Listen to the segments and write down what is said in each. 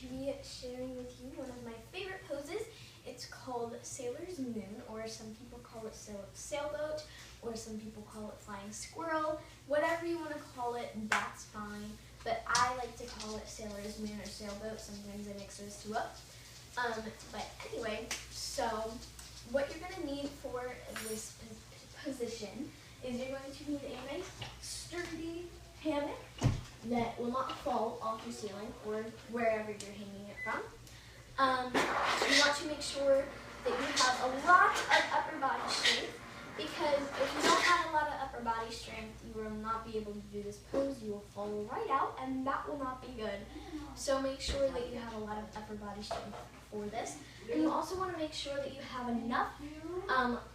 to be sharing with you one of my favorite poses. It's called Sailor's Moon, or some people call it Sailboat, or some people call it Flying Squirrel. Whatever you want to call it, that's fine. But I like to call it Sailor's Moon or Sailboat. Sometimes I mix those two up. But anyway, so what you're going to need for this position is you're going to need a nice sturdy hammock that will not fall off the ceiling or wherever you're hanging it from. You want to make sure that you have a lot of upper body strength, because if you don't have a lot of upper body strength, you will not be able to do this pose. You will fall right out, and that will not be good. So make sure that you have a lot of upper body strength for this. And you also want to make sure that you have enough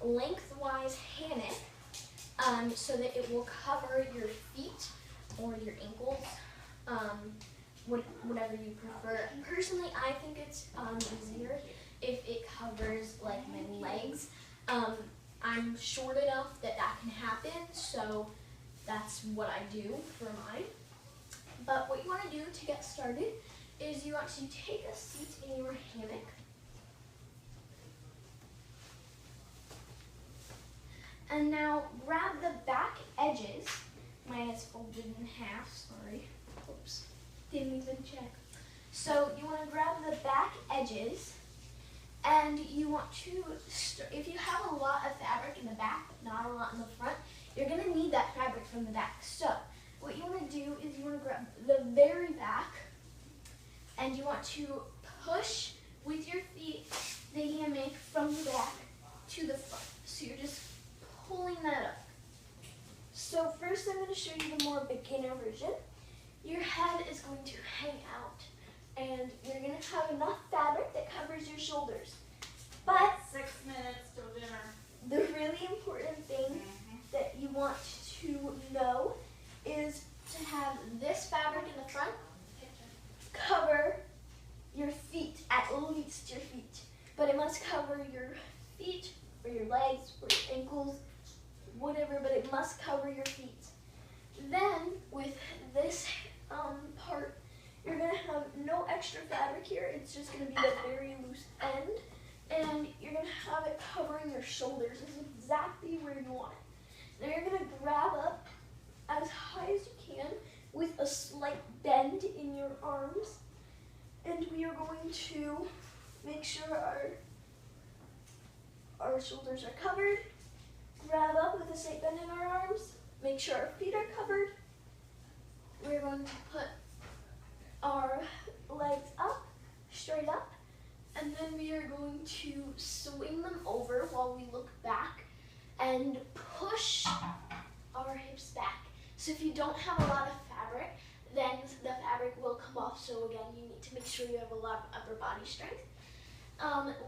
lengthwise hammock so that it will cover your feet or your ankles, whatever you prefer. Personally, I think it's easier if it covers like my legs. I'm short enough that that can happen, so that's what I do for mine. But what you want to do to get started is you want to take a seat in your hammock. And now grab the back edges. Mine is folded in half, sorry. Oops, didn't even check. So you want to grab the back edges, and you want to, if you have a lot of fabric in the back, but not a lot in the front, you're going to need that fabric from the back. So what you want to do is you want to grab the very back, and you want to push with your feet the hammock from the back to the front. So you're just pulling that up. So first I'm going to show you the more beginner version. Your head is going to hang out, and you're going to have enough fabric that covers your shoulders. But 6 minutes till dinner. The really important thing that you want to know is to have this fabric in the front cover your feet, at least your feet. But it must cover your feet or your legs or your ankles, whatever, but it must cover your feet. Then with this part, you're going to have no extra fabric here. It's just going to be the very loose end, and you're going to have it covering your shoulders. This is exactly where you want it. Then you're going to grab up as high as you can with a slight bend in your arms, and we are going to make sure our shoulders are covered. Grab up with a slight bend in our arms, make sure our feet are covered. We're going to put our legs up, straight up, and then we are going to swing them over while we look back and push our hips back. So if you don't have a lot of fabric, then the fabric will come off. So again, you need to make sure you have a lot of upper body strength.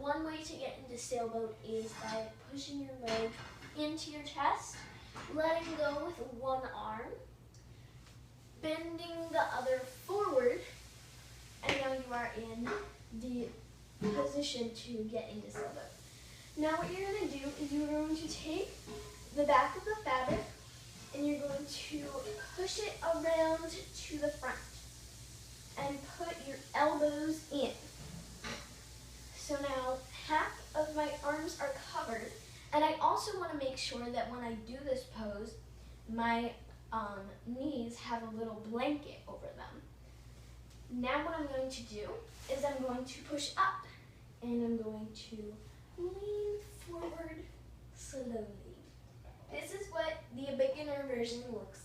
One way to get into Sailboat is by pushing your leg into your chest, letting go with one arm, bending the other forward, and now you are in the position to get into Sailboat. Now what you're going to do is you're going to take the back of the fabric and you're going to push it around to the front and put your elbows in. So now half of my arms are covered, and I also want to make sure that when I do this pose, my knees have a little blanket over them. Now what I'm going to do is I'm going to push up, and I'm going to lean forward slowly. This is what the beginner version looks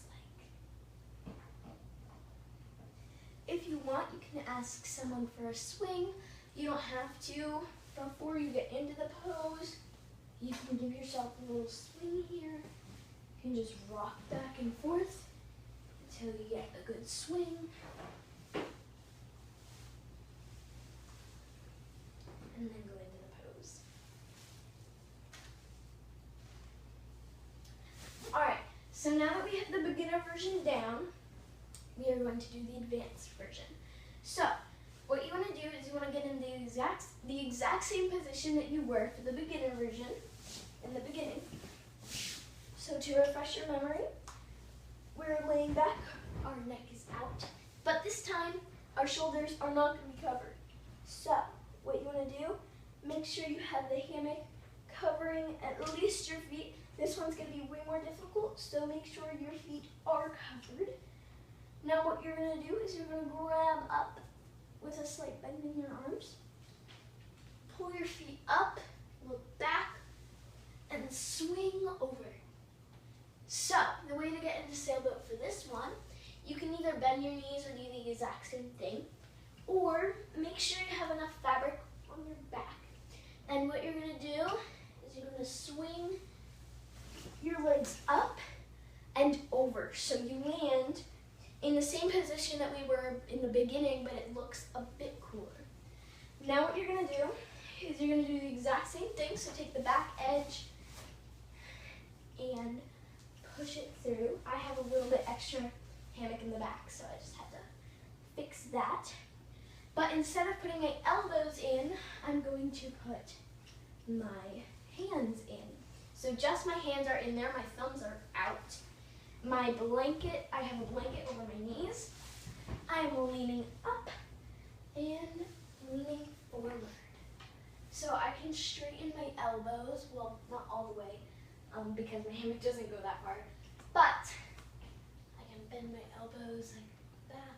like. If you want, you can ask someone for a swing. You don't have to. Before you get into the pose, you can give yourself a little swing here. You can just rock back and forth until you get a good swing. And then go into the pose. Alright, so now that we have the beginner version down, we are going to do the advanced version. So, what you want to do is you want to get in the exact same position that you were for the beginner version in the beginning. So to refresh your memory, we're laying back, our neck is out, but this time our shoulders are not going to be covered. So what you want to do, make sure you have the hammock covering at least your feet. This one's going to be way more difficult, so make sure your feet are covered. Now what you're going to do is you're going to grab up with a slight bend in your arms. Pull your feet up, look back, and swing over. So the way to get into Sailboat for this one, you can either bend your knees or do the exact same thing, or make sure you have enough fabric on your back. And what you're going to do is you're going to swing your legs up and over. So you land in the same position that we were in the beginning, but it looks a bit cooler. Now what you're going to do is you're going to do the exact same thing. So take the back edge and push it through. I have a little bit extra hammock in the back, so I just had to fix that. But instead of putting my elbows in, I'm going to put my hands in. So just my hands are in there, my thumbs are out. My blanket, I have a blanket over my knees. I'm leaning up and leaning forward. So I can straighten my elbows, well, not all the way, because my hammock doesn't go that far, but I can bend my elbows like back.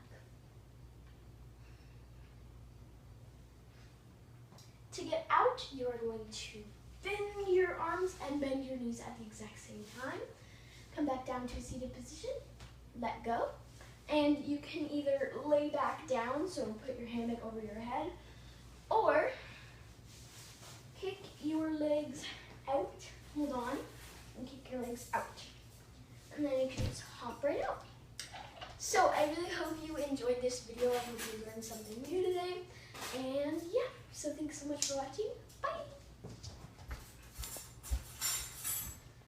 To get out, you are going to bend your arms and bend your knees at the exact same time. Come back down to a seated position, let go, and you can either lay back down, so put your hammock over your head, or kick your legs out, hold on, and kick your legs out. And then you can just hop right out. So I really hope you enjoyed this video. I hope you learned something new today. And yeah, so thanks so much for watching.